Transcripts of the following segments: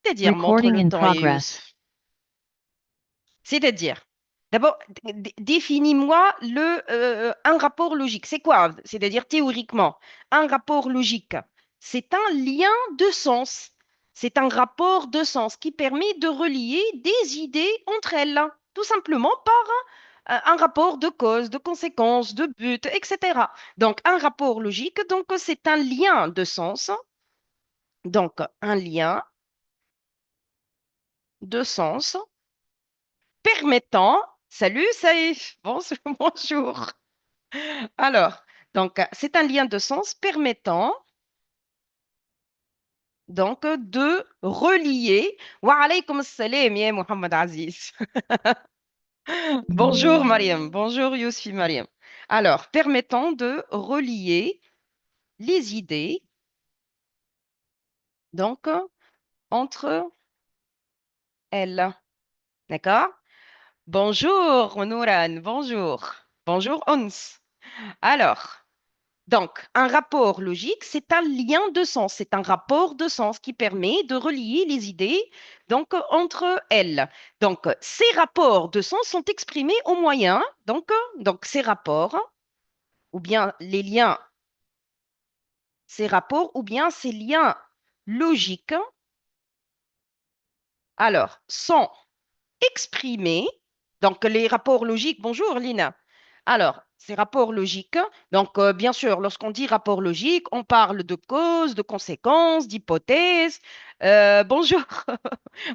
C'est-à-dire, montre Recording le in temps, progress. Youssef. C'est-à-dire, d'abord, définis-moi un rapport logique. C'est quoi? C'est-à-dire, théoriquement, un rapport logique, c'est un lien de sens. C'est un rapport de sens qui permet de relier des idées entre elles, tout simplement par un rapport de cause, de conséquence, de but, etc. Donc, un rapport logique, donc, c'est un lien de sens. Donc, un lien de sens permettant, salut Saïf, bonjour. Alors, c'est un lien de sens permettant de relier. Wa alaykoum salam, ya Mohamed Aziz. Bonjour Mariam, bonjour Yousfi Mariam. Alors, permettant de relier les idées donc entre elles. D'accord? Bonjour Nouran, bonjour. Bonjour Ons. Alors, un rapport logique, c'est un lien de sens, c'est un rapport de sens qui permet de relier les idées entre elles. Ces rapports de sens sont exprimés au moyen, ces rapports, ou bien les liens, ces rapports, ou bien ces liens logiques, sont exprimés. Donc, les rapports logiques, bonjour Lina. Alors, ces rapports logiques, bien sûr, lorsqu'on dit rapport logique, on parle de cause, de conséquences, d'hypothèses. Bonjour,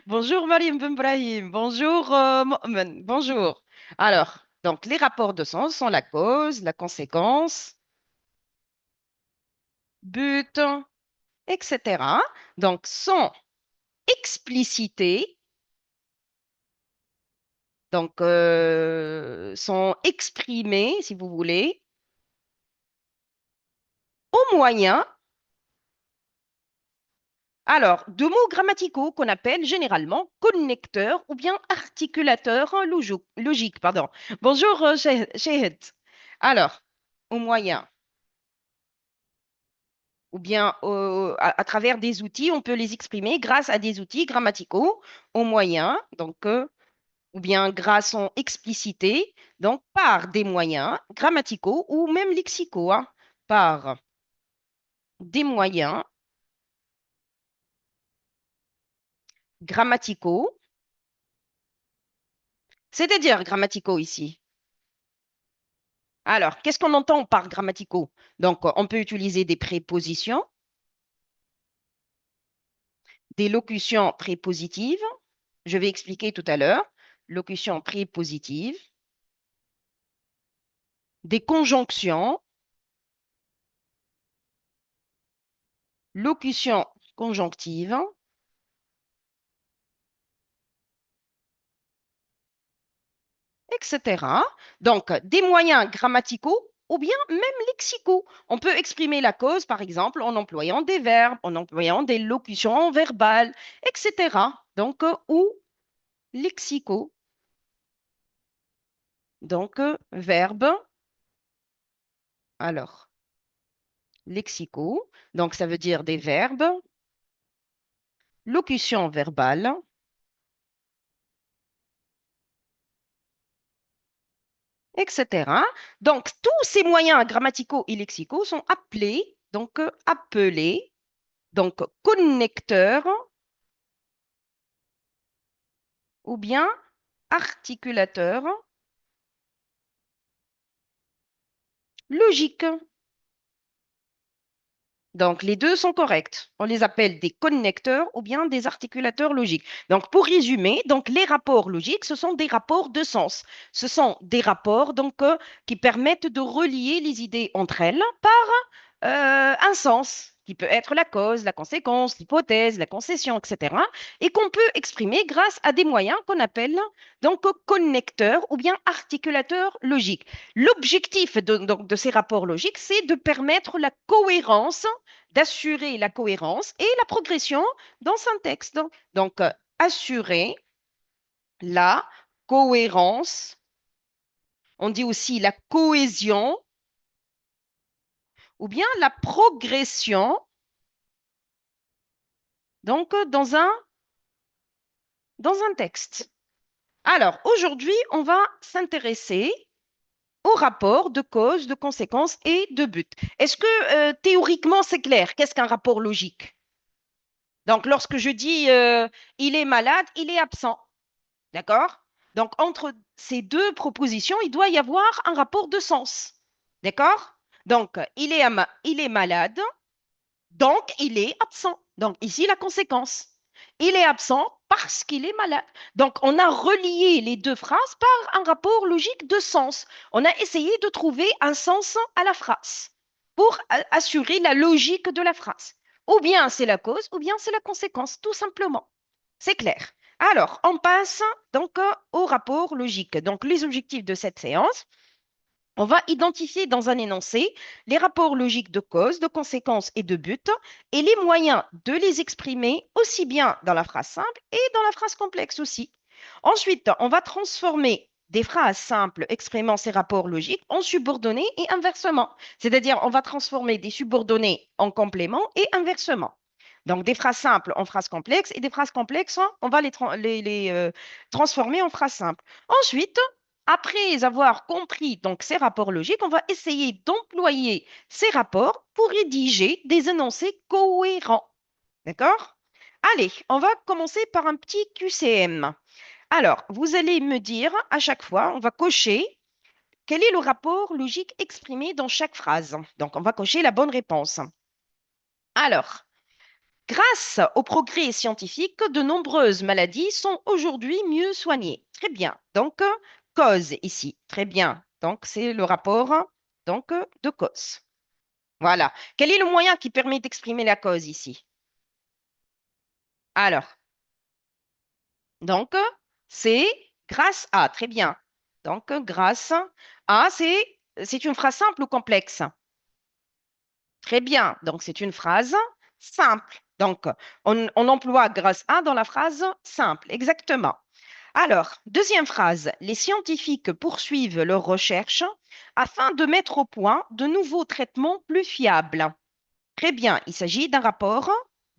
bonjour Mariam Ben Brahim, bonjour Mo'men, bonjour. Alors, les rapports de sens sont la cause, la conséquence, but, etc. Sont explicités, sont exprimés, si vous voulez, au moyen de mots grammaticaux qu'on appelle généralement connecteurs ou bien articulateurs logiques. Pardon. Bonjour, Shahed. Alors, au moyen ou bien à travers des outils, on peut les exprimer grâce à des outils grammaticaux au moyen, ou bien grâce en explicité, donc par des moyens grammaticaux ou même lexicaux, hein, par des moyens grammaticaux, c'est-à-dire grammaticaux ici. Alors, qu'est-ce qu'on entend par grammaticaux? On peut utiliser des prépositions, des locutions prépositives. Je vais expliquer tout à l'heure. Locutions prépositives, des conjonctions, locutions conjonctives, etc. Des moyens grammaticaux ou bien même lexicaux. On peut exprimer la cause, par exemple, en employant des verbes, en employant des locutions verbales, etc. Ou lexicaux. Verbes. Alors, lexicaux, ça veut dire des verbes, locution verbale, etc. Tous ces moyens grammaticaux et lexicaux sont appelés, connecteurs ou bien articulateurs logiques. Les deux sont corrects. On les appelle des connecteurs ou bien des articulateurs logiques. Pour résumer, les rapports logiques, ce sont des rapports de sens. Ce sont des rapports qui permettent de relier les idées entre elles par un sens qui peut être la cause, la conséquence, l'hypothèse, la concession, etc. Et qu'on peut exprimer grâce à des moyens qu'on appelle connecteurs ou bien articulateurs logiques. L'objectif de ces rapports logiques, c'est de permettre la cohérence, d'assurer la cohérence et la progression dans un texte. Assurer la cohérence, on dit aussi la cohésion ou bien la progression, dans un dans un texte. Alors, aujourd'hui, on va s'intéresser au rapport de cause, de conséquence et de but. Est-ce que théoriquement, c'est clair? Qu'est-ce qu'un rapport logique? Donc, lorsque je dis il est malade, il est absent. D'accord? Donc, entre ces deux propositions, il doit y avoir un rapport de sens. D'accord? Donc, il est malade, donc il est absent. Donc, ici, la conséquence. Il est absent parce qu'il est malade. Donc, on a relié les deux phrases par un rapport logique de sens. On a essayé de trouver un sens à la phrase pour assurer la logique de la phrase. Ou bien c'est la cause, ou bien c'est la conséquence, tout simplement. C'est clair. Alors, on passe donc au rapport logique. Donc, les objectifs de cette séance, on va identifier dans un énoncé les rapports logiques de cause, de conséquence et de but et les moyens de les exprimer aussi bien dans la phrase simple et dans la phrase complexe aussi. Ensuite, on va transformer des phrases simples exprimant ces rapports logiques en subordonnés et inversement. C'est-à-dire, on va transformer des subordonnés en compléments et inversement. Donc, des phrases simples en phrases complexes et des phrases complexes, on va les transformer en phrases simples. Ensuite, après avoir compris donc ces rapports logiques, on va essayer d'employer ces rapports pour rédiger des énoncés cohérents. D'accord? Allez, on va commencer par un petit QCM. Alors, vous allez me dire à chaque fois, on va cocher quel est le rapport logique exprimé dans chaque phrase. Donc, on va cocher la bonne réponse. Alors, grâce au progrès scientifique, de nombreuses maladies sont aujourd'hui mieux soignées. Très bien. Donc, cause ici. Très bien. Donc, c'est le rapport de cause. Voilà. Quel est le moyen qui permet d'exprimer la cause ici? Alors, donc, c'est grâce à. Très bien. Donc, grâce à, c'est une phrase simple ou complexe? Très bien. Donc, c'est une phrase simple. Donc, on emploie grâce à dans la phrase simple. Exactement. Alors, deuxième phrase. Les scientifiques poursuivent leurs recherches afin de mettre au point de nouveaux traitements plus fiables. Très bien. Il s'agit d'un rapport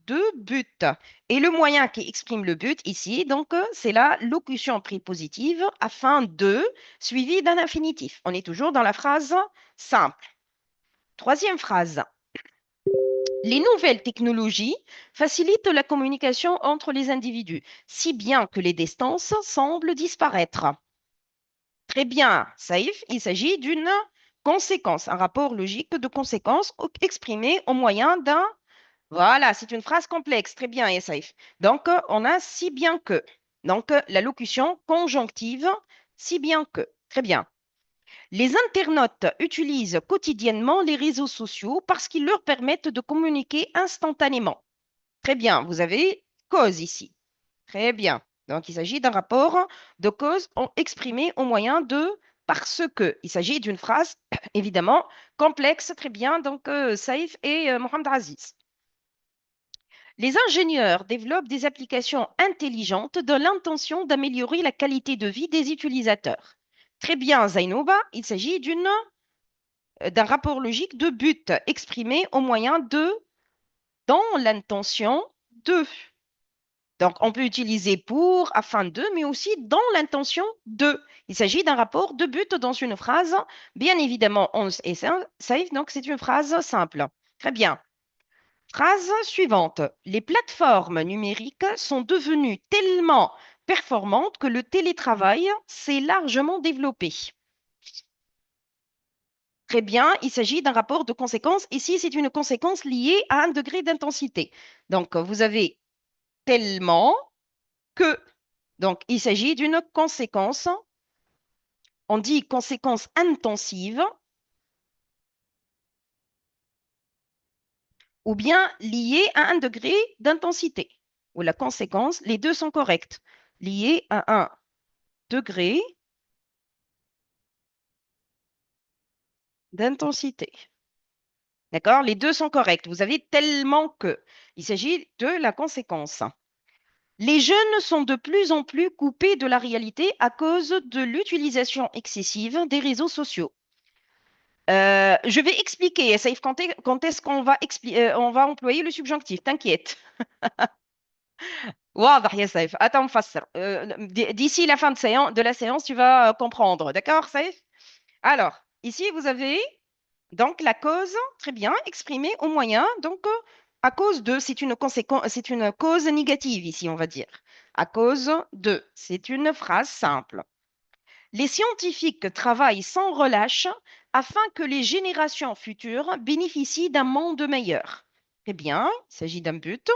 de but. Et le moyen qui exprime le but ici, donc, c'est la locution prépositive afin de suivie d'un infinitif. On est toujours dans la phrase simple. Troisième phrase. Les nouvelles technologies facilitent la communication entre les individus, si bien que les distances semblent disparaître. Très bien, Saïf, il s'agit d'une conséquence, un rapport logique de conséquence exprimé au moyen d'un... Voilà, c'est une phrase complexe. Très bien, Saïf. Donc, on a si bien que. Donc, la locution conjonctive, si bien que. Très bien. Les internautes utilisent quotidiennement les réseaux sociaux parce qu'ils leur permettent de communiquer instantanément. Très bien, vous avez cause ici. Très bien. Donc, il s'agit d'un rapport de cause exprimé au moyen de parce que. Il s'agit d'une phrase, évidemment, complexe. Très bien. Donc, Saïf et Mohamed Aziz. Les ingénieurs développent des applications intelligentes dans l'intention d'améliorer la qualité de vie des utilisateurs. Très bien, Zainouba. Il s'agit d'un rapport logique de but exprimé au moyen de dans l'intention de. Donc, on peut utiliser pour, afin de, mais aussi dans l'intention de. Il s'agit d'un rapport de but dans une phrase. Bien évidemment, on est safe, donc c'est une phrase simple. Très bien. Phrase suivante. Les plateformes numériques sont devenues tellement performantes que le télétravail s'est largement développé. Très bien, il s'agit d'un rapport de conséquence. Ici, c'est une conséquence liée à un degré d'intensité. Donc, vous avez tellement que. Donc, il s'agit d'une conséquence. On dit conséquence intensive ou bien liée à un degré d'intensité. Ou la conséquence, les deux sont corrects. Liée à un degré d'intensité. D'accord? Les deux sont corrects. Vous avez tellement que. Il s'agit de la conséquence. Les jeunes sont de plus en plus coupés de la réalité à cause de l'utilisation excessive des réseaux sociaux. Je vais expliquer, Saïf, quand est-ce qu'on va, on va employer le subjonctif, t'inquiète. واضح يا سيف. Attends, نفسر. D'ici la fin de la séance, tu vas comprendre. D'accord, Saïf? Alors, ici, vous avez donc la cause, très bien, exprimée au moyen, donc à cause de, c'est une conséquence, c'est une cause négative ici, on va dire. À cause de, c'est une phrase simple. Les scientifiques travaillent sans relâche afin que les générations futures bénéficient d'un monde meilleur. Très bien, il s'agit d'un but.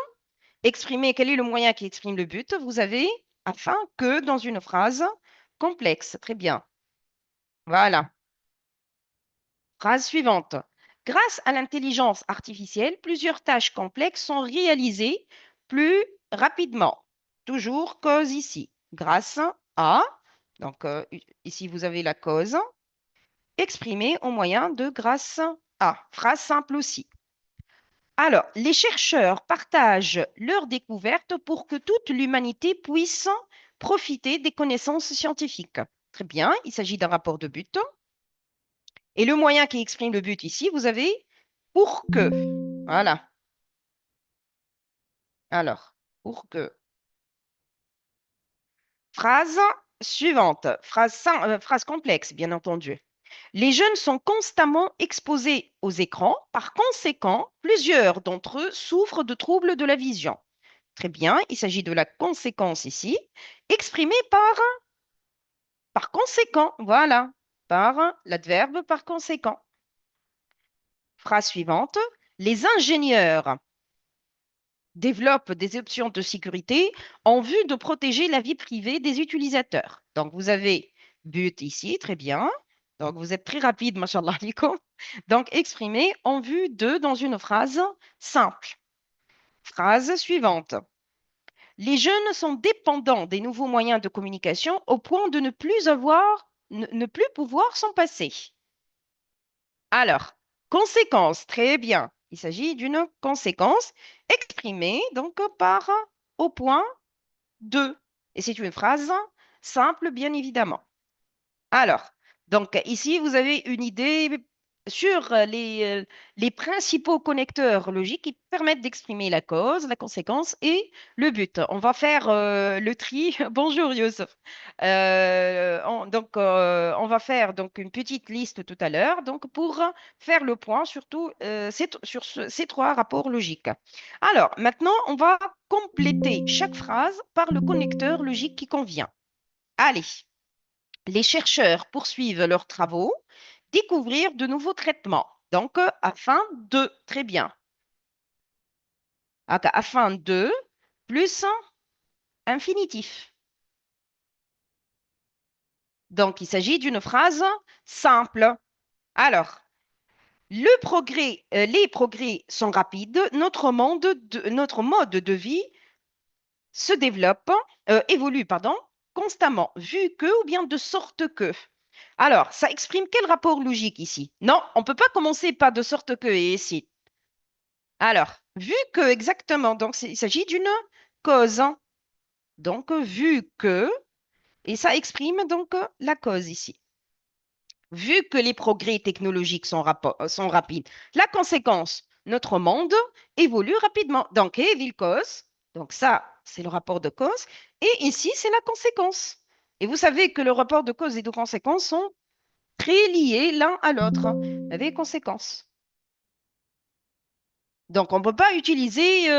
Exprimer, quel est le moyen qui exprime le but? Vous avez afin que dans une phrase complexe. Très bien. Voilà. Phrase suivante. Grâce à l'intelligence artificielle, plusieurs tâches complexes sont réalisées plus rapidement. Toujours cause ici. Grâce à, donc ici vous avez la cause, exprimée au moyen de grâce à. Phrase simple aussi. Alors, les chercheurs partagent leurs découvertes pour que toute l'humanité puisse profiter des connaissances scientifiques. Très bien, il s'agit d'un rapport de but. Et le moyen qui exprime le but ici, vous avez pour que. Voilà. Alors, pour que. Phrase suivante. Phrase complexe, bien entendu. Les jeunes sont constamment exposés aux écrans. Par conséquent, plusieurs d'entre eux souffrent de troubles de la vision. Très bien, il s'agit de la conséquence ici, exprimée par conséquent. Voilà, par l'adverbe par conséquent. Phrase suivante. Les ingénieurs développent des options de sécurité en vue de protéger la vie privée des utilisateurs. Donc, vous avez but ici, très bien. Donc, vous êtes très rapide, machallah alaikum. Donc, exprimé en vue de dans une phrase simple. Phrase suivante. Les jeunes sont dépendants des nouveaux moyens de communication au point de ne plus pouvoir s'en passer. Alors, conséquence, très bien. Il s'agit d'une conséquence exprimée donc par au point de. Et c'est une phrase simple, bien évidemment. Alors, donc ici, vous avez une idée sur les principaux connecteurs logiques qui permettent d'exprimer la cause, la conséquence et le but. On va faire le tri. Bonjour Youssef. On va faire donc une petite liste tout à l'heure donc pour faire le point surtout sur ces trois rapports logiques. Alors, maintenant, on va compléter chaque phrase par le connecteur logique qui convient. Allez. Les chercheurs poursuivent leurs travaux, découvrir de nouveaux traitements. Donc, afin de, très bien. Afin de, plus infinitif. Donc, il s'agit d'une phrase simple. Alors, les progrès sont rapides, notre mode de vie se développe, évolue, pardon, constamment, vu que ou bien de sorte que. Alors, ça exprime quel rapport logique ici? Non, on ne peut pas commencer par de sorte que et ici. Alors, vu que exactement, donc il s'agit d'une cause, hein. Donc, vu que, et ça exprime donc la cause ici. Vu que les progrès technologiques sont rapides, la conséquence, notre monde évolue rapidement. Donc, et vil cause, donc ça, c'est le rapport de cause, et ici, c'est la conséquence. Et vous savez que le rapport de cause et de conséquence sont très liés l'un à l'autre, avec conséquences. Donc, on ne peut pas utiliser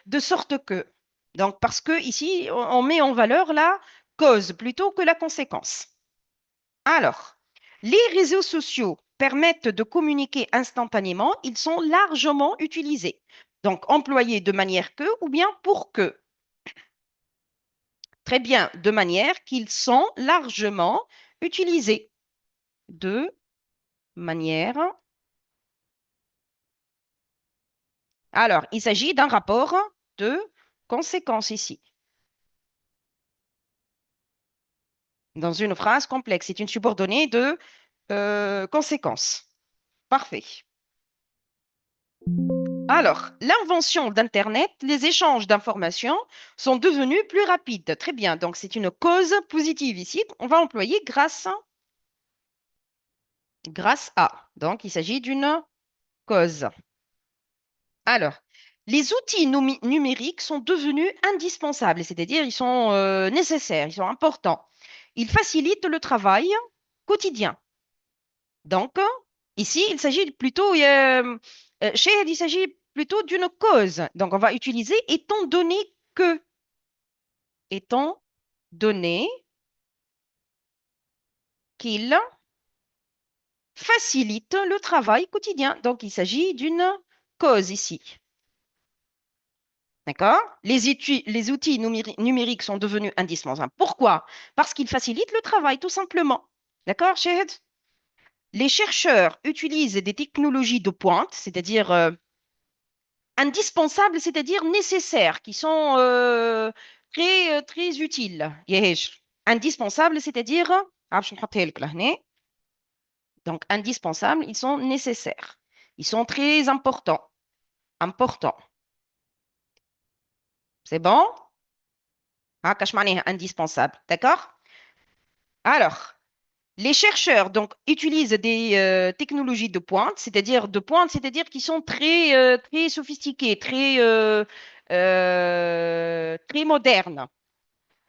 de sorte que. Donc, parce que ici, on met en valeur la cause plutôt que la conséquence. Alors, les réseaux sociaux permettent de communiquer instantanément. Ils sont largement utilisés. Donc, employés de manière que ou bien pour que. Très bien, de manière qu'ils sont largement utilisés. De manière. Alors, il s'agit d'un rapport de conséquence ici. Dans une phrase complexe. C'est une subordonnée de conséquence. Parfait. Alors, l'invention d'Internet, les échanges d'informations sont devenus plus rapides. Très bien. Donc, c'est une cause positive ici. On va employer grâce à. Donc, il s'agit d'une cause. Alors, Les outils numériques sont devenus indispensables, c'est-à-dire ils sont nécessaires, ils sont importants. Ils facilitent le travail quotidien. Donc, ici, il s'agit plutôt, Chahd, il s'agit plutôt d'une cause. Donc, on va utiliser étant donné que, étant donné qu'il facilite le travail quotidien. Donc, il s'agit d'une cause ici. D'accord? Les outils numériques sont devenus indispensables. Pourquoi? Parce qu'ils facilitent le travail, tout simplement. D'accord, Chahd? Les chercheurs utilisent des technologies de pointe, c'est-à-dire indispensables, c'est-à-dire nécessaires, qui sont très utiles. ياهاش. Indispensables, c'est-à-dire, باش نحطها لك لهنا. Donc, indispensables, ils sont nécessaires. Ils sont très importants. Importants. C'est bon? كاش معناها indispensable. D'accord? Alors, les chercheurs donc utilisent des technologies de pointe, c'est-à-dire qui sont très sophistiquées, très modernes.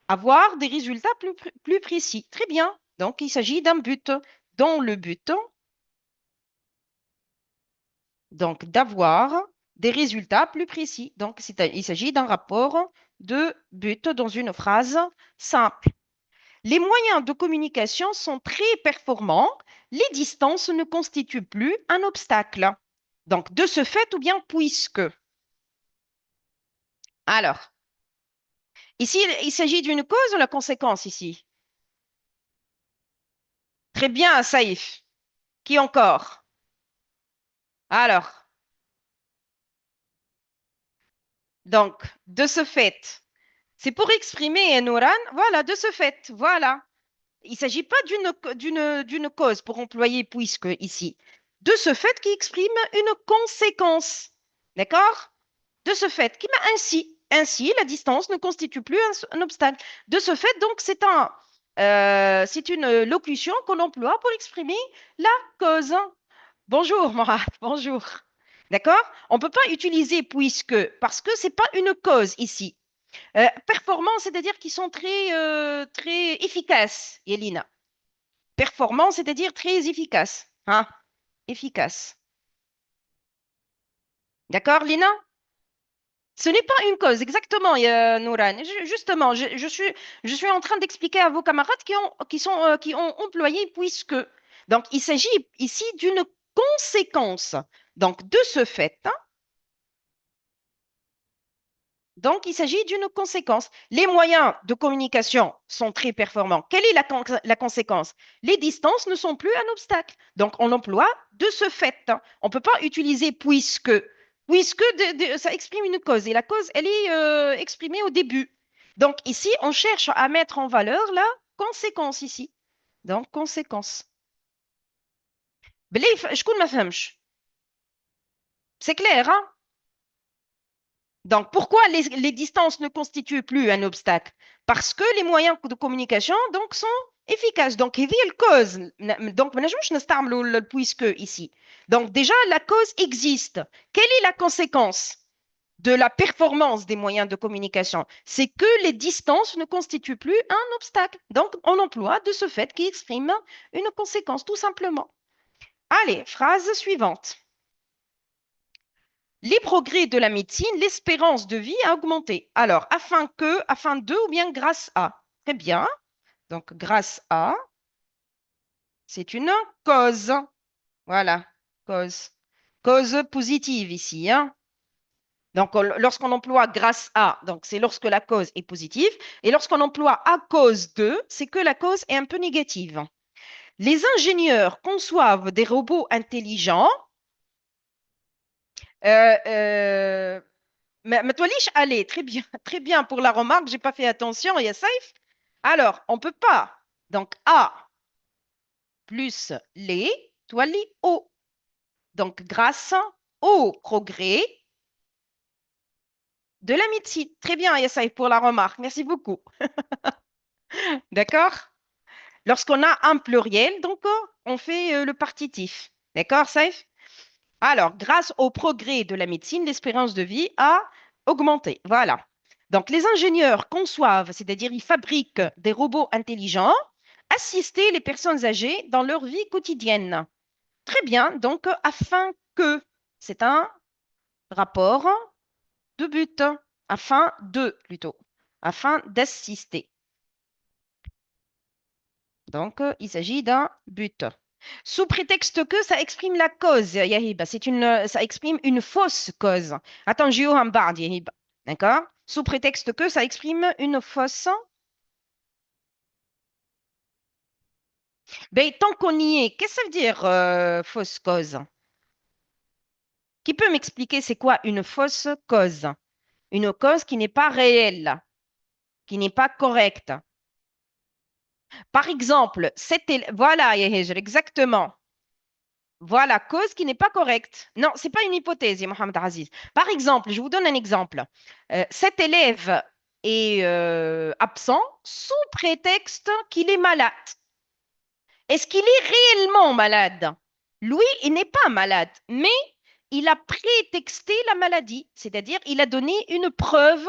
Avoir des résultats plus précis. Très bien. Donc, il s'agit d'un but. Dans le but, donc d'avoir des résultats plus précis. Donc, il s'agit d'un rapport de but dans une phrase simple. Les moyens de communication sont très performants. Les distances ne constituent plus un obstacle. Donc, de ce fait ou bien puisque. Alors, ici, il s'agit d'une cause ou la conséquence ici? Très bien, Saïf. Qui encore? Alors, donc, de ce fait, c'est pour exprimer, Nouran, voilà, de ce fait, voilà. Il ne s'agit pas d'une cause pour employer puisque ici. De ce fait qui exprime une conséquence. D'accord? De ce fait, qui m'a ainsi, la distance ne constitue plus un obstacle. De ce fait, donc, c'est une locution qu'on emploie pour exprimer la cause. Bonjour, Morat, bonjour. D'accord? On ne peut pas utiliser puisque, parce que ce n'est pas une cause ici. Performants, c'est-à-dire qu'ils sont très efficaces, Yelina. Performants, c'est-à-dire très efficaces. Hein? Efficace. D'accord, Lina? Ce n'est pas une cause, exactement, Nouran. Justement, je suis en train d'expliquer à vos camarades qui ont employé puisque. Donc, il s'agit ici d'une conséquence. Donc, de ce fait, hein, donc, il s'agit d'une conséquence. Les moyens de communication sont très performants. Quelle est la conséquence? Les distances ne sont plus un obstacle. Donc, on emploie de ce fait, hein. On ne peut pas utiliser puisque. Puisque ça exprime une cause. Et la cause, elle est exprimée au début. Donc, ici, on cherche à mettre en valeur la conséquence ici. Donc, conséquence. بلي شكون ما فهمش. C'est clair, hein? Donc, pourquoi les distances ne constituent plus un obstacle? Parce que les moyens de communication donc, sont efficaces. Donc, il y a une cause. Donc, puisque ici. Donc, déjà, la cause existe. Quelle est la conséquence de la performance des moyens de communication? C'est que les distances ne constituent plus un obstacle. Donc, on emploie de ce fait qui exprime une conséquence, tout simplement. Allez, phrase suivante. Les progrès de la médecine, l'espérance de vie a augmenté. Alors, afin de ou bien grâce à. Très bien. Donc, grâce à, c'est une cause. Voilà, cause. Cause positive ici, hein. Donc, lorsqu'on emploie grâce à, donc c'est lorsque la cause est positive. Et lorsqu'on emploie à cause de, c'est que la cause est un peu négative. Les ingénieurs conçoivent des robots intelligents. Euh, euh, mais toi, allez, très bien, très bien pour la remarque, j'ai pas fait attention, il y a safe. Alors, on peut pas. Donc, A plus les, toi, les O. Donc, grâce au progrès de la médecine. Très bien, Yassai, pour la remarque. Merci beaucoup. D'accord? Lorsqu'on a un pluriel, donc, on fait le partitif. D'accord, Saif? Alors, grâce au progrès de la médecine, l'espérance de vie a augmenté. Voilà. Donc, les ingénieurs conçoivent, c'est-à-dire ils fabriquent des robots intelligents, assister les personnes âgées dans leur vie quotidienne. Très bien. Donc, afin que, c'est un rapport de but, afin de plutôt, afin d'assister. Donc, il s'agit d'un but. Sous prétexte que ça exprime la cause, Yahiba, ça exprime une fausse cause. Attends, Jio Hambard, Yahiba. D'accord? Sous prétexte que ça exprime une fausse. Ben, tant qu'on y est, qu'est-ce que ça veut dire fausse cause? Qui peut m'expliquer c'est quoi une fausse cause? Une cause qui n'est pas réelle, qui n'est pas correcte. Par exemple, voilà, Yahya, exactement. Voilà, cause qui n'est pas correcte. Non, c'est pas une hypothèse, Mohamed Aziz. Par exemple, je vous donne un exemple. Cet élève est absent sous prétexte qu'il est malade. Est-ce qu'il est réellement malade? Lui, il n'est pas malade, mais il a prétexté la maladie, c'est-à-dire il a donné une preuve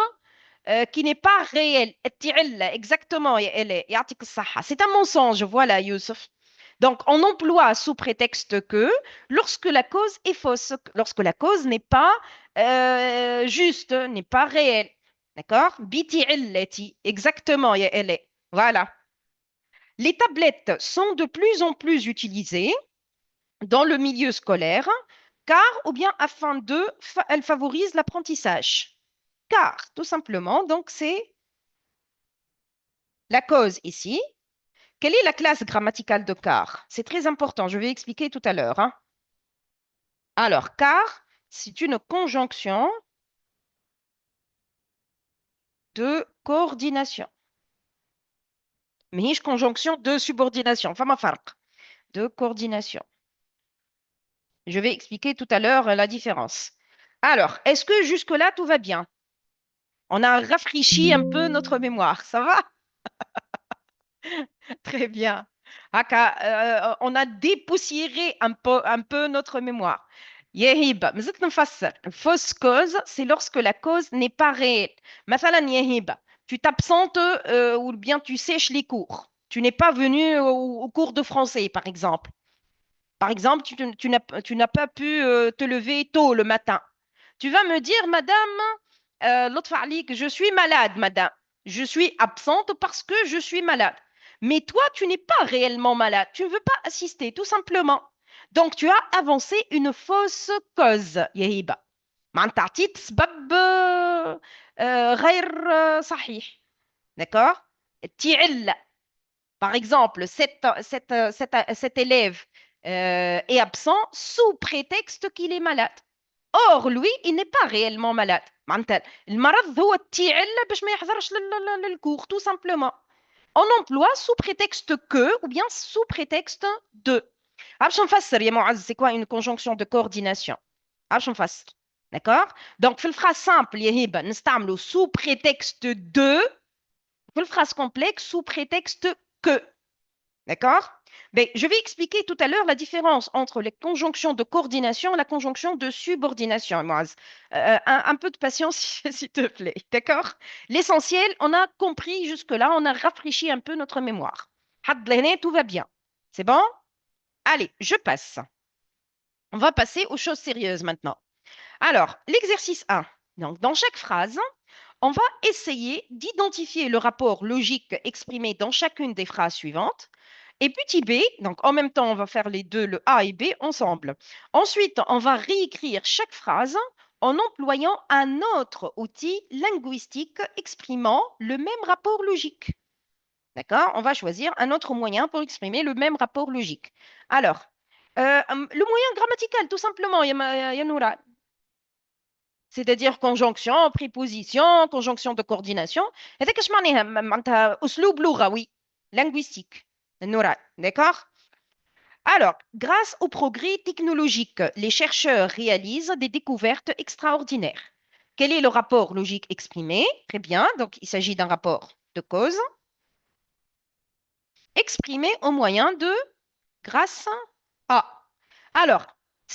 qui n'est pas réelle. Exactement, c'est un mensonge, voilà, Youssef. Donc, on emploie sous prétexte que lorsque la cause est fausse, lorsque la cause n'est pas juste, n'est pas réelle. D'accord? BTLT, exactement, elle est. Voilà. Les tablettes sont de plus en plus utilisées dans le milieu scolaire car, ou bien afin elles favorisent l'apprentissage. Car, tout simplement, donc c'est la cause ici. Quelle est la classe grammaticale de car? C'est très important, je vais expliquer tout à l'heure, hein. Alors, car, c'est une conjonction de coordination. Mais conjonction de subordination. فما فرق. De coordination. Je vais expliquer tout à l'heure la différence. Alors, est-ce que jusque-là, tout va bien? On a rafraîchi un peu notre mémoire, ça va? Très bien. On a dépoussiéré un peu notre mémoire. يهيب مازلت نفسر. Fausse cause, c'est lorsque la cause n'est pas réelle. مثلا يهيب, tu t'absentes ou bien tu sèches les cours. Tu n'es pas venu au cours de français, par exemple. Par exemple, tu n'as pas pu te lever tôt le matin. Tu vas me dire, madame, l'autre que je suis malade, madame. Je suis absente parce que je suis malade. Mais toi, tu n'es pas réellement malade. Tu ne veux pas assister, tout simplement. Donc, tu as avancé une fausse cause, Yahiba. معناتها عطيت سبب غير صحيح. D'accord? تعل. Par exemple, cet élève est absent sous prétexte qu'il est malade. Or, lui, il n'est pas réellement malade. معناتها المرض هو التيعل باش ما يحضرش للcours, tout simplement. On emploie sous prétexte que ou bien sous prétexte de. باش نفسر يا معز, c'est quoi une conjonction de coordination? باش نفسر. D'accord? Donc, في الphrase simple يا هبة نستعملوا sous prétexte de. في الphrase complexe sous prétexte que. D'accord? Mais je vais expliquer tout à l'heure la différence entre les conjonctions de coordination et la conjonction de subordination, Moaz. Un peu de patience, s'il te plaît. D'accord? L'essentiel, on a compris jusque-là, on a rafraîchi un peu notre mémoire. Had lehne, tout va bien. C'est bon? Allez, je passe. On va passer aux choses sérieuses maintenant. Alors, l'exercice 1. Donc, dans chaque phrase, on va essayer d'identifier le rapport logique exprimé dans chacune des phrases suivantes. Et petit b, donc en même temps, on va faire les deux, le A et B, ensemble. Ensuite, on va réécrire chaque phrase en employant un autre outil linguistique exprimant le même rapport logique. D'accord? On va choisir un autre moyen pour exprimer le même rapport logique. Alors, le moyen grammatical, tout simplement, Yanoura. C'est-à-dire conjonction, préposition, conjonction de coordination. هذاك اش معناها معناتها اسلوب لغوي linguistique. Noura, d'accord? Alors, grâce au progrès technologique, les chercheurs réalisent des découvertes extraordinaires. Quel est le rapport logique exprimé? Très bien, donc il s'agit d'un rapport de cause exprimé au moyen de grâce à. Alors,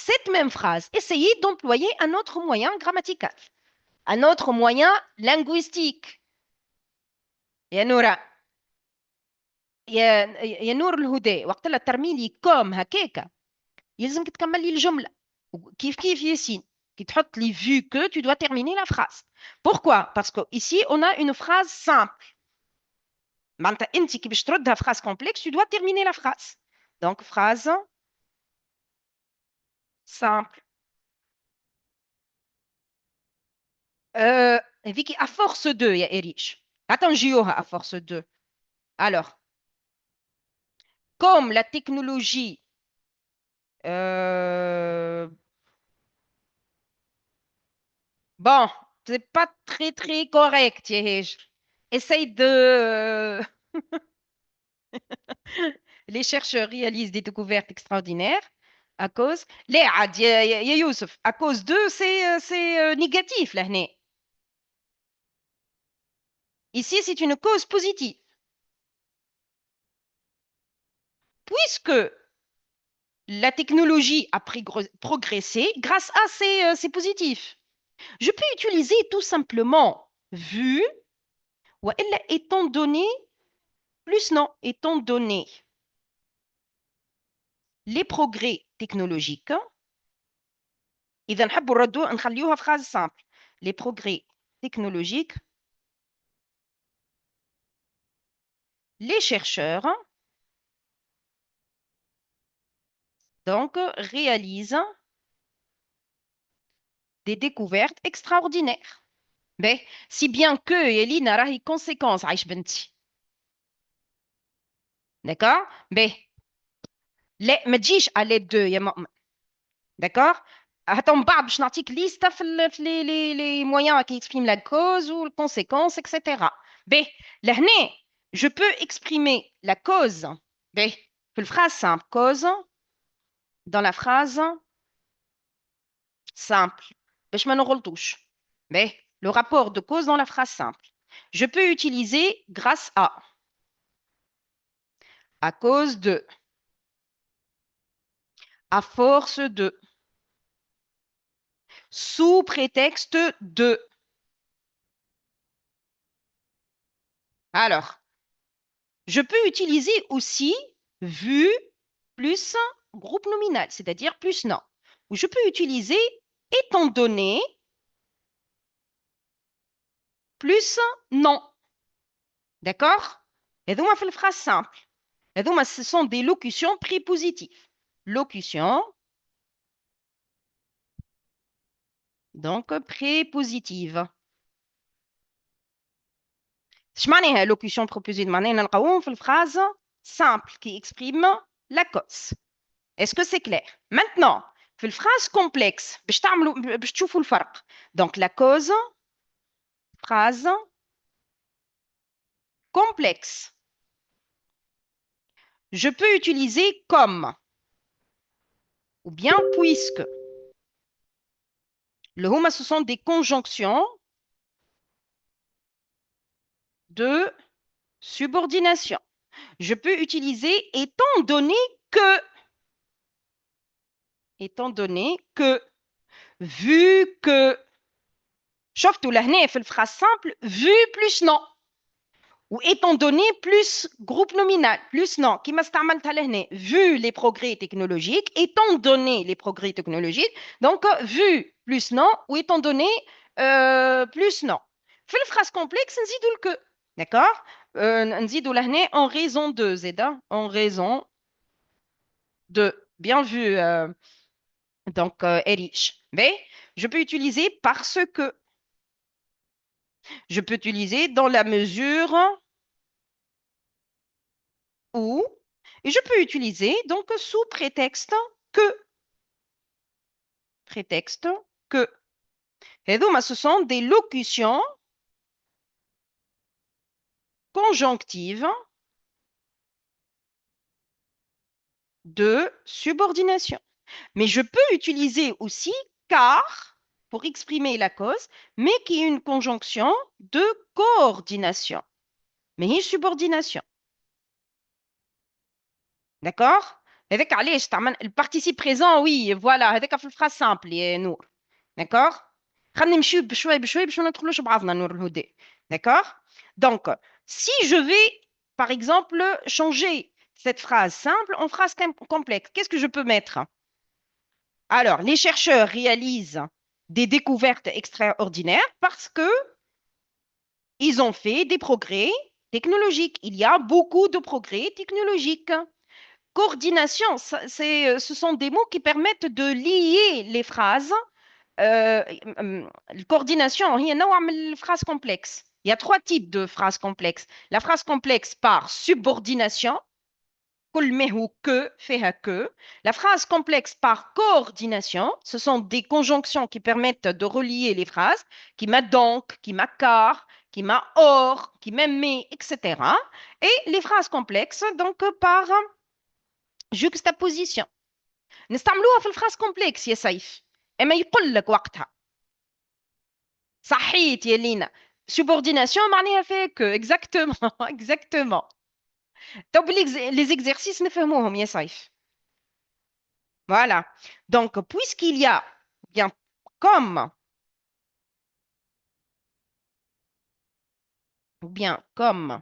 Cette même phrase, essayez d'employer un autre moyen grammatical, un autre moyen linguistique. يا نورا يا نور الهدى، وقت لا ترمي لي كوم هكاكا يلزمك تكمل لي الجمله كيف كيف ياسين كي تحط لي vu que tu dois terminer la phrase. Pourquoi? Parce que ici on a une phrase simple. معناتها انت كي باش تردها phrase complexe tu dois terminer la phrase. Donc phrase simple. هذيك à force de يا إريش. Attends, نجيوها à force de. Alors, comme la technologie euh, bon, c'est pas très très correct يا essaye de les chercheurs réalisent des découvertes extraordinaires à cause les عاد يا يوسف à cause d'eux c'est négatif là هنا. Ici c'est une cause positive puisque la technologie a progressé grâce à ces positifs. Je peux utiliser tout simplement vu ou étant donné plus non étant donné les progrès technologiques. إذا نحبوا نردوا نخليوها phrase simple. Les progrès technologiques, les chercheurs donc réalisent des découvertes extraordinaires. Ben, si bien que Elina راهي conséquence عايش بنتي. D'accord? Ben, لا ما تجيش à l'aide de يا مؤمن. D'accord? Attends, بعد باش نعطيك ليسته في les moyens qui expriment la cause ou la conséquence, etc. Ben, لهنا, je peux exprimer la cause. Ben, في الphrase simple, cause, dans la phrase simple. باش ما نغلطوش. Ben, le rapport de cause dans la phrase simple. Je peux utiliser grâce à cause de, à force de, sous prétexte de. Alors, je peux utiliser aussi vu plus groupe nominal, c'est-à-dire plus non. Ou je peux utiliser étant donné plus non. D'accord? Et donc, on fait la phrase simple. Et donc, ce sont des locutions prépositives. Locution, donc prépositive. Je معناها locution prépositive معناها نلقاوهم في الphrase simple qui exprime la cause. Est-ce que c'est clair? Maintenant, في الphrase complexe باش تشوفوا الفرق. Donc la cause, phrase complexe. Je peux utiliser comme ou bien puisque. Le huma, ce sont des conjonctions de subordination. Je peux utiliser étant donné que, vu que. شفتوا لهنا في الphrase simple vu plus non. Ou étant donné plus groupe nominal, plus non, qui m'a vu les progrès technologiques, étant donné les progrès technologiques, donc vu plus non, ou étant donné plus non. Fait la phrase complexe, نزيدوا le que, d'accord? نزيدوا لهنا en raison de, Zeda, en raison de, bien vu, donc Erich. Mais je peux utiliser parce que, je peux utiliser dans la mesure ou, et je peux utiliser donc sous prétexte que. Prétexte que. Et donc, ce sont des locutions conjonctives de subordination. Mais je peux utiliser aussi car pour exprimer la cause, mais qui est une conjonction de coordination, mais une subordination. D'accord? هذاك علاش تعمل البارتيسيب بريزون وي فوالا هذاك في الفراس سامبل يا نور داكوغ خلينا نمشيو بشوي بشوي باش ما ندخلوش بعضنا نور الهدى داكوغ دونك si je vais par exemple changer cette phrase simple en phrase complexe qu'est-ce que je peux mettre alors les chercheurs réalisent des découvertes extraordinaires parce que ils ont fait des progrès technologiques il y a beaucoup de progrès technologiques. Coordination, ce sont des mots qui permettent de lier les phrases. Coordination, il y a une phrase complexe. Il y a trois types de phrases complexes. La phrase complexe par subordination, كل ما هو que, فيها que. La phrase complexe par coordination, ce sont des conjonctions qui permettent de relier les phrases, qui m'a donc, qui m'a car, qui m'a or, qui m'a mais, etc. Et les phrases complexes, donc par juxtaposition. نستعملوها في الفراس كومبلكس يا سيف اما يقول لك وقتها صحيت يا لينا subordination معناها فيها que exactement exactement طب les exercices نفهموهم يا سيف voilà donc puisqu'il y a bien comme bien comme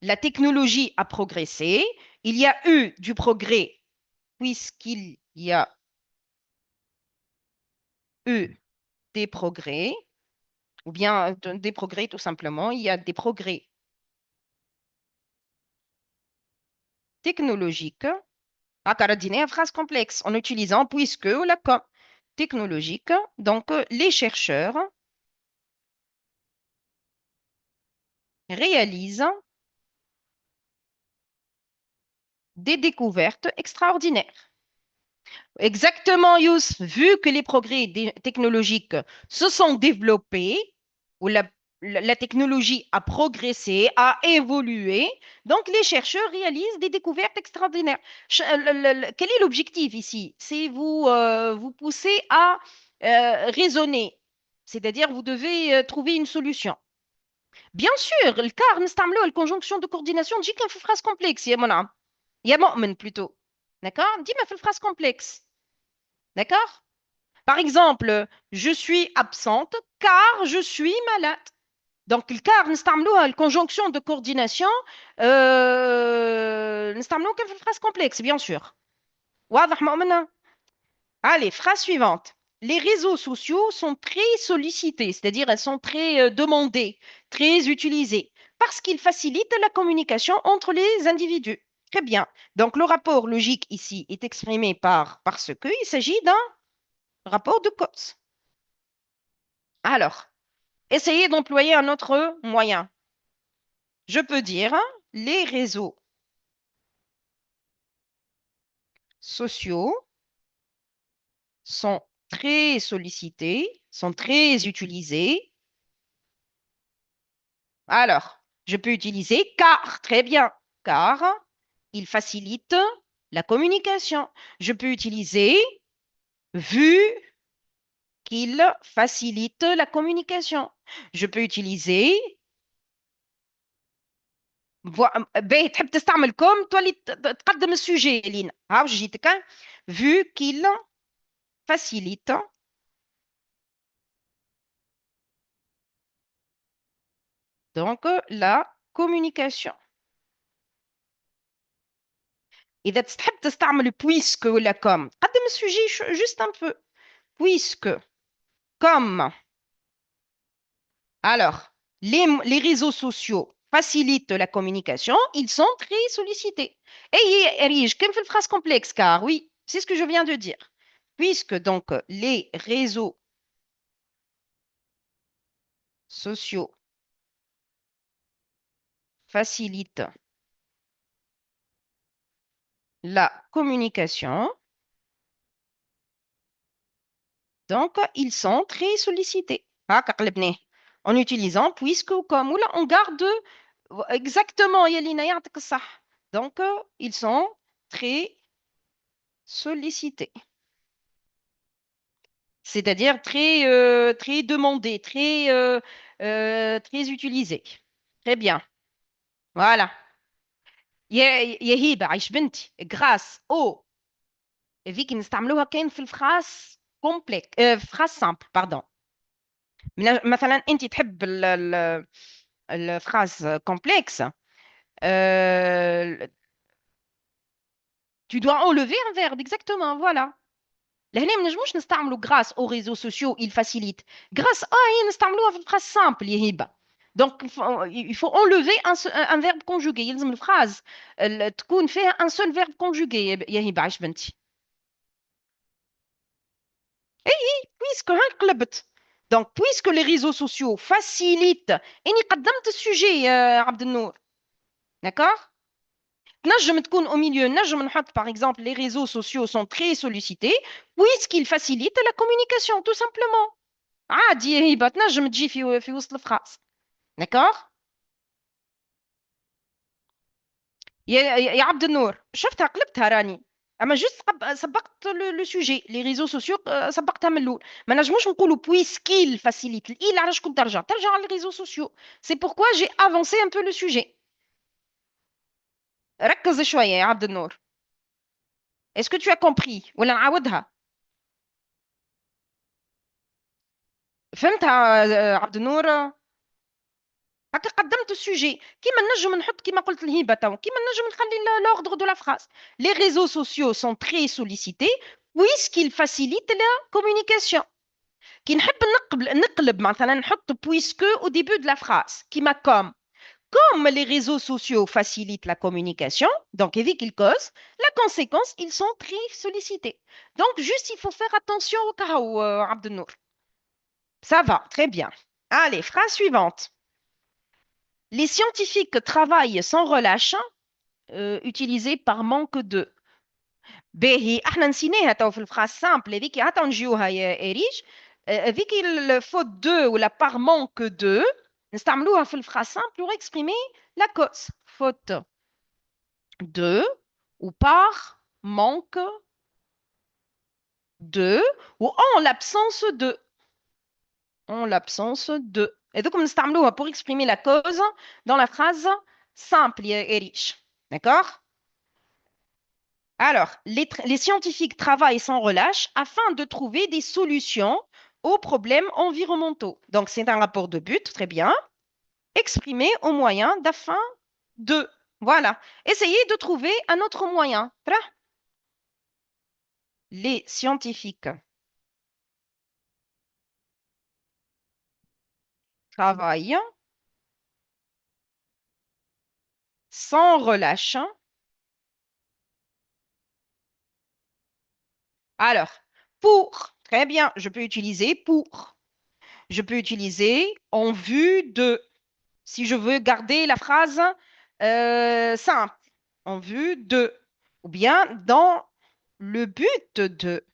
la technologie a progressé il y a eu du progrès puisqu'il y a eu des progrès ou bien des progrès tout simplement il y a des progrès technologiques à une phrase complexe en utilisant puisque ou la comme technologique. Donc, les chercheurs réalisent des découvertes extraordinaires. Exactement, Yous. Vu que les progrès technologiques se sont développés, ou la technologie a progressé, a évolué, donc les chercheurs réalisent des découvertes extraordinaires. Quel est l'objectif ici? C'est vous pousser à raisonner, c'est-à-dire vous devez trouver une solution. Bien sûr, le car نستعملوه الconjonction de coordination تجي كان في phrase complexe يا منى يا مؤمن plutôt. D'accord? Dis-moi في phrase complexe. D'accord? Par exemple, je suis absente car je suis malade. Donc, le car, نستعملوها الconjonction de coordination نستعملوها كيف phrase complexe, bien sûr. واضح مؤمنة؟ Allez, phrase suivante. Les réseaux sociaux sont très sollicités, c'est-à-dire elles sont très demandées, très utilisées, parce qu'ils facilitent la communication entre les individus. Très bien. Donc, le rapport logique ici est exprimé parce qu'il s'agit d'un rapport de cause. Alors, essayez d'employer un autre moyen. Je peux dire les réseaux sociaux sont très sollicités, sont très utilisés. Alors, je peux utiliser car, très bien, car il facilite la communication. Je peux utiliser vu qu'il facilite la communication. Je peux utiliser باهي تحب تستعمل كوم تولي تقدم السوجي لينا ها جيتك vu qu'il facilite donc la communication. إذا تحب تستعمل puisque ولا comme قدم السوجي juste un peu puisque comme alors les réseaux sociaux facilitent la communication ils sont très sollicités et ريج كم في الphrase complexe car oui c'est ce que je viens de dire puisque donc les réseaux sociaux facilitent la communication. Donc, ils sont très sollicités. En utilisant puisque ou comme. Ou là, on garde exactement. Yelina, يعطيك الصح. Donc, ils sont très sollicités. C'est-à-dire très, très demandés, très utilisés. Très bien. Voilà. يا هبة عيش بنتي grâce au هذيك نستعملوها كاين في الفراس كومبليك فراس سامبل باردون مثلا انت تحب الفراس كومبلكس tu dois enlever un verbe exactement voilà لهنا ما نجموش نستعملوا grâce aux réseaux sociaux il facilite grâce هي نستعملوها في الفراس سامبل يا هبة donc il faut enlever un verbe conjugué يلزم الفراز تكون فيها un seul verbe conjugué يا هبة عيش بنتي puisque هنقلبت donc puisque les réseaux sociaux facilitent اني قدمت السوجي يا عبد النور d'accord نجم تكون au milieu نجم نحط par exemple les réseaux sociaux sont très sollicités puisqu'ils facilitent la communication tout simplement عادي يا هبه تنجم تجي في وسط الفراس d'accord يا عبد النور شفتها قلبتها راني اما جوست سبقت لو سوجي لي ريزو سوسيو سبقتها من الاول ما نجموش نقولوا بويسكيل فاسيليت الايل على شكون ترجع على لي ريزو سوسيو سي بوركوا جي افونسي ان بو لو سوجي ركز شويه يا عبد النور اسكو tu as compris ولا نعاودها فهمتها عبد النور هكا قدمت السوجي كيما نجم نحط كيما قلت الهبه تو كيما نجم نخلي l'ordre de la phrase les réseaux sociaux sont très sollicités puisqu'ils facilitent la communication كي نحب نقلب مثلا نحط puisque au début de la phrase كيما comme les réseaux sociaux facilitent la communication donc évitent qu'ils causent la conséquence ils sont très sollicités donc juste il faut faire attention au cas où عبد النور ça va très bien allez phrase suivante les scientifiques travaillent sans relâche utilisé par manque de باهي احنا نسيناها تو في الفراس سامبل هذيك عطا نجيوها يا اريج هذيك الفوت دو ولا par manque de نستعملوها في الفراس سامبل pour exprimer la cause faute de ou par manque de ou en l'absence de et donc نستعملوها pour exprimer la cause dans la phrase simple يا اريج d'accord. Alors, les scientifiques travaillent sans relâche afin de trouver des solutions aux problèmes environnementaux. Donc, c'est un rapport de but, très bien, exprimé au moyen d'afin de. Voilà. Essayez de trouver un autre moyen. Les scientifiques travaillent sans relâche. Alors, pour, très bien, je peux utiliser pour. Je peux utiliser en vue de. Si je veux garder la phrase simple, en vue de, ou bien dans le but de,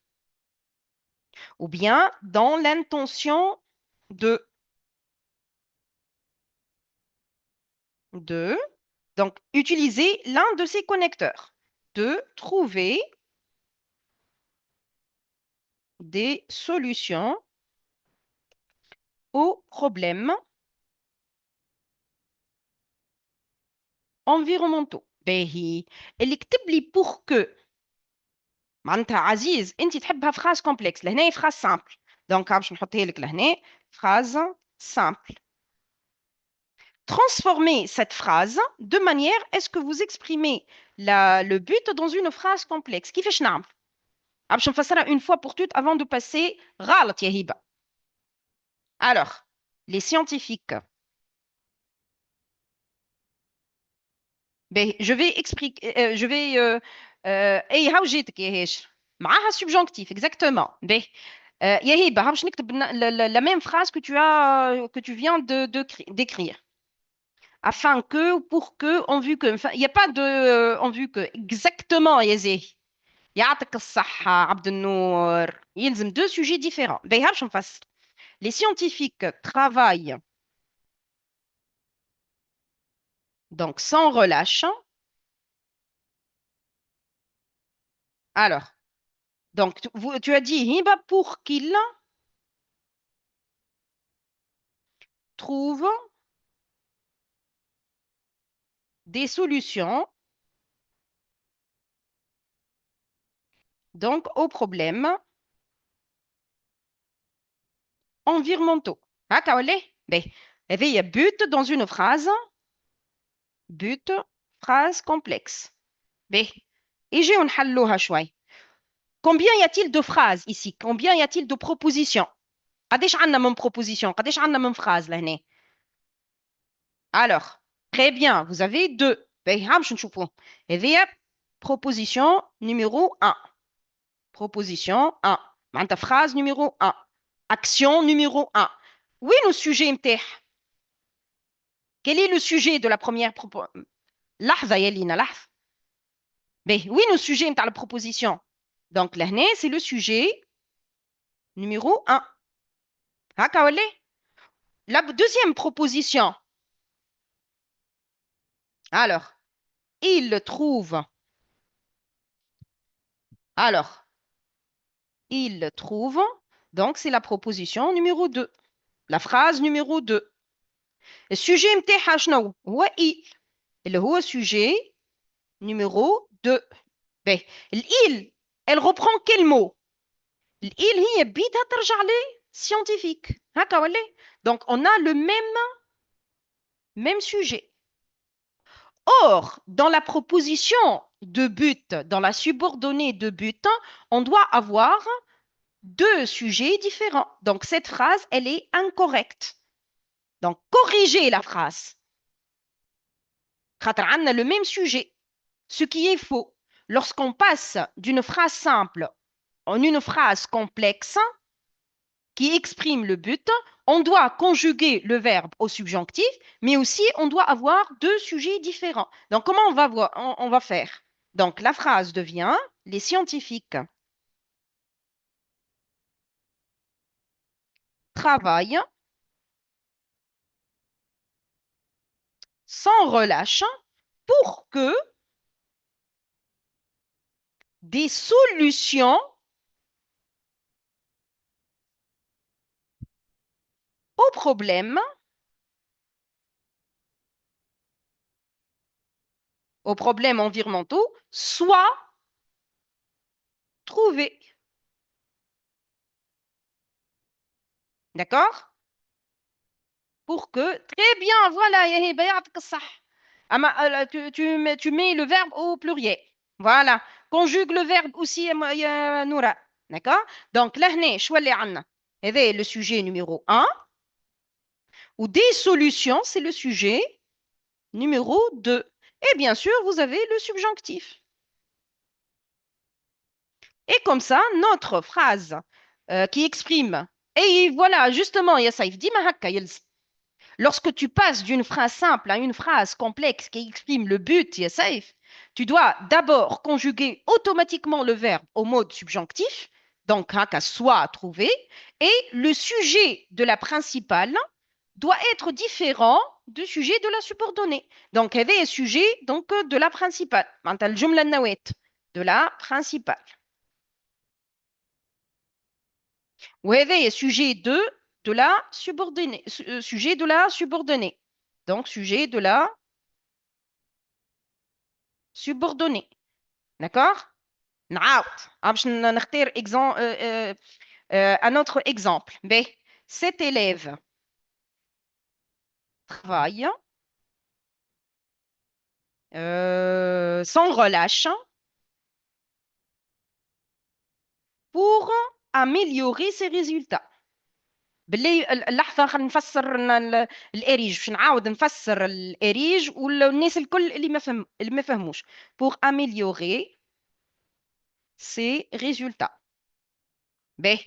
ou bien dans l'intention de, donc utiliser l'un de ces connecteurs, de trouver des solutions aux problèmes environnementaux. باهي اللي كتب لي pour que معناتها عزيز انت تحبها فراز كومبلكس لهنا فراز سامبل دونك باش نحطها لك لهنا phrase simple. Transformez cette phrase de manière à ce que vous exprimez le but dans une phrase complexe. كيفاش نعمل؟ باش نفسرها une fois pour toutes avant de passer غلط يا هبة. Alors, les scientifiques. Ben, je vais expliquer, je vais اي هاو جيتك يا هاشر معاها subjonctif exactement. Ben, يا هبة باش نكتب la même phrase que tu viens d'écrire. Afin que, pour que, en vue que. Enfin, il n'y a pas de en vue que. Exactement, Yazé. يعطيك الصحة عبد النور. يلزم deux sujets différents. Ben, باش نفسر. Les scientifiques travaillent donc sans relâche. Alors, donc tu as dit Hiba pour qu'ils trouvent des solutions donc aux problèmes environnementaux. هكا ولا؟ باهي. هذه but dans une phrase, but, phrase complexe. باهي. يجيو نحلوها شوي. Combien y a-t-il de phrases ici? Combien y a-t-il de propositions? قداش عندنا من proposition؟ قداش عندنا من phrase لهنا؟ Alors, très bien, vous avez deux. باهي ها باش نشوفوا. هذه proposition numéro 1. Proposition 1. معناتها phrase numéro 1. Action numéro 1. وين السوجي نتاعها؟ Quel est le sujet de la première proposition? لحظة يا لينا لحظة. باهي وين السوجي نتاع la proposition? Donc لهنا c'est le sujet numéro 1. هكا ولا؟ La deuxième proposition. Alors, il trouve. Alors, il trouve. Donc, c'est la proposition numéro 2. La phrase numéro 2. Le sujet متاعها شنو؟ هو il. اللي هو sujet numéro 2. باهي. il, elle reprend quel mot؟ il هي بيتها ترجع لي scientifique. هكا ولا؟ Donc, on a le même sujet. Or, dans la proposition de but, dans la subordonnée de but, on doit avoir deux sujets différents. Donc, cette phrase, elle est incorrecte. Donc, corrigez la phrase. خاطر عندنا le même sujet, ce qui est faux. Lorsqu'on passe d'une phrase simple en une phrase complexe qui exprime le but, on doit conjuguer le verbe au subjonctif, mais aussi on doit avoir deux sujets différents. Donc, comment on va faire? Donc, la phrase devient les scientifiques travaillent sans relâche pour que des solutions aux problèmes environnementaux soient trouvées. D'accord? Pour que, très bien, voilà, tu mets le verbe au pluriel. Voilà. Conjugue le verbe aussi, Noura. D'accord? Donc, là, c'est le sujet numéro 1. Ou des solutions, c'est le sujet numéro 2. Et bien sûr, vous avez le subjonctif. Et comme ça, notre phrase qui exprime, et voilà, justement, Yassaif, dis-moi hakka, lorsque tu passes d'une phrase simple à une phrase complexe qui exprime le but, Yassaif, tu dois d'abord conjuguer automatiquement le verbe au mode subjonctif, donc hakka soit trouvé, et le sujet de la principale doit être différent du sujet de la subordonnée. Donc, il y avait un sujet donc, de la principale, de la principale. Ou il y avait un sujet de la subordonnée, sujet de la subordonnée. Donc, sujet de la subordonnée. D'accord? نعاود باش نختار un autre exemple. Ben, cet élève travaille sans relâche pour améliorer ses résultats. بالله اللحظة خلينا نفسر الاريج باش نعاود نفسر الاريج والناس الكل اللي ما فهموش pour améliorer ses résultats. باهي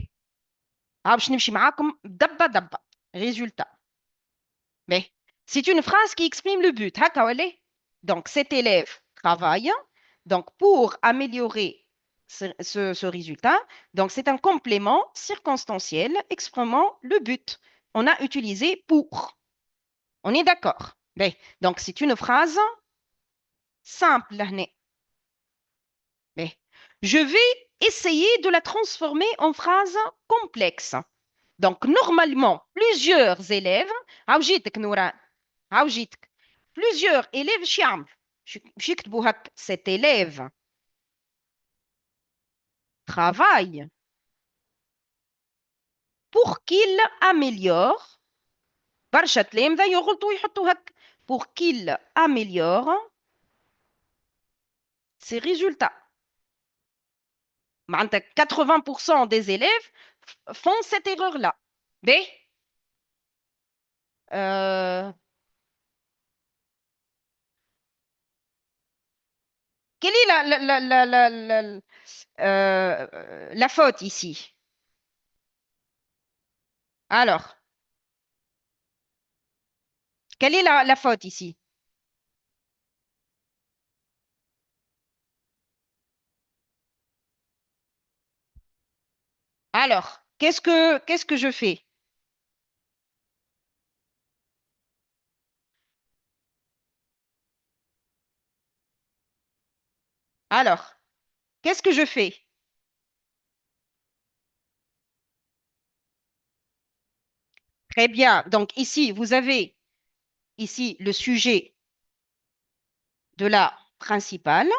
ها باش نمشي معاكم دبة دبة résultat. باهي c'est une phrase qui exprime le but هكا ولا donc cet élève travaille donc pour améliorer ce résultat. Donc, c'est un complément circonstanciel exprimant le but. On a utilisé pour. On est d'accord. Donc, c'est une phrase simple. Je vais essayer de la transformer en phrase complexe. Donc, normalement, plusieurs élèves, plusieurs élèves, cet élève travaille pour qu'il améliore برشا تلامذة يغلطوا ويحطوا هك pour qu'il améliore ses résultats. معناتها 80% des élèves font cette erreur-là. B. Euh, quelle est la faute ici? Alors, quelle est la faute ici? Alors, qu'est-ce que je fais? Alors, qu'est-ce que je fais? Très bien. Donc ici, vous avez ici le sujet de la principale.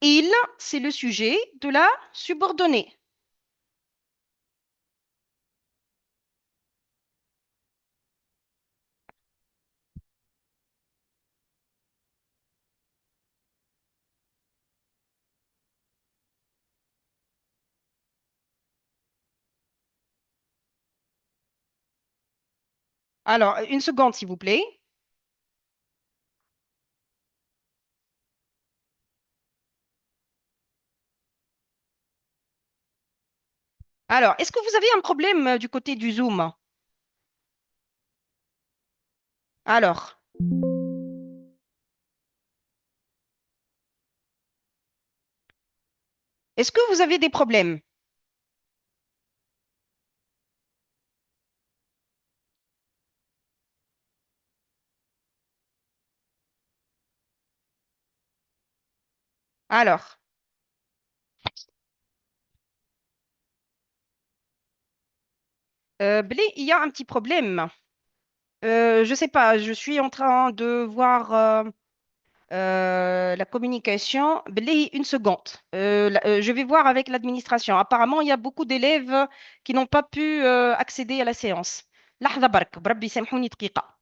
Il, c'est le sujet de la subordonnée. Alors, une seconde, s'il vous plaît. Alors, est-ce que vous avez un problème du côté du Zoom? Alors, est-ce que vous avez des problèmes? Alors, Blé, il y a un petit problème. Je sais pas, je suis en train de voir la communication. Blé, une seconde. Je vais voir avec l'administration. Apparemment, il y a beaucoup d'élèves qui n'ont pas pu accéder à la séance. لحظة برك بربي سامحوني دقيقة.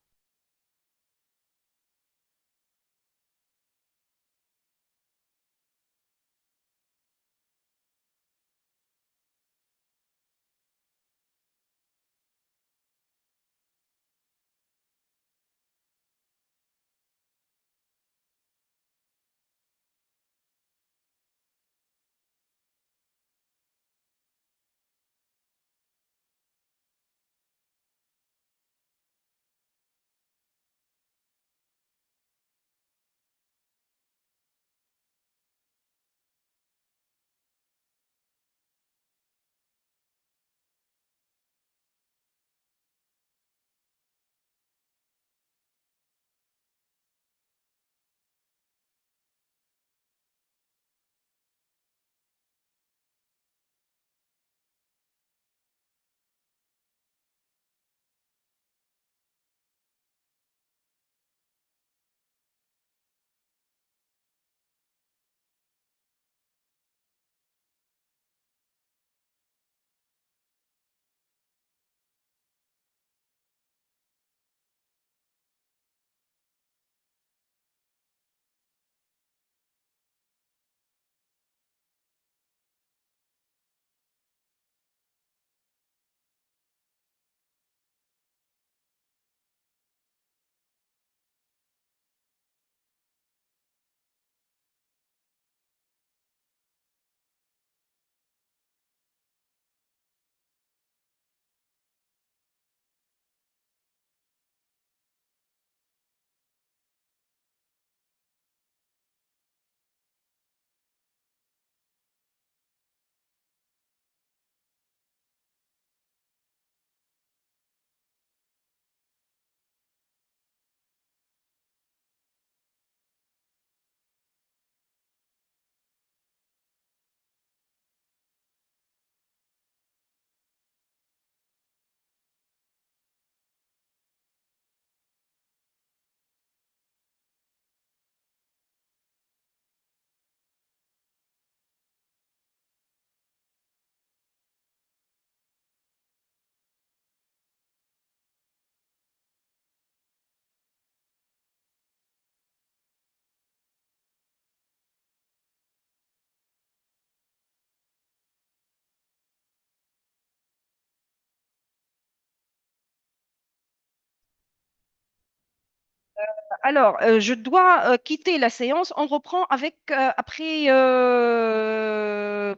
Alors, je dois quitter la séance. On reprend avec après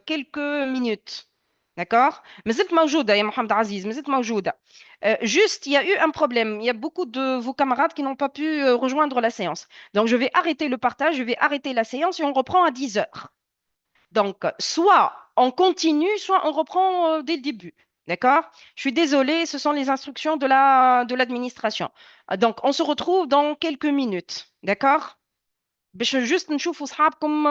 quelques minutes. D'accord? Mais êtes موجودة يا Mohamed Aziz, mais êtes موجودة. Juste, il y a eu un problème. Il y a beaucoup de vos camarades qui n'ont pas pu rejoindre la séance. Donc, je vais arrêter le partage, je vais arrêter la séance et on reprend à 10 heures. Donc, soit on continue, soit on reprend dès le début. D'accord? Je suis désolée, ce sont les instructions de l'administration. Donc, on se retrouve dans quelques minutes. D'accord? باش juste نشوفوا صحابكم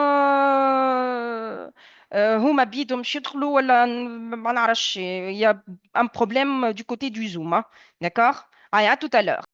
هما بيدهم باش يدخلوا ولا ما نعرفش. Il y a un problème du côté du Zoom. Hein. D'accord? Allez, à tout à l'heure.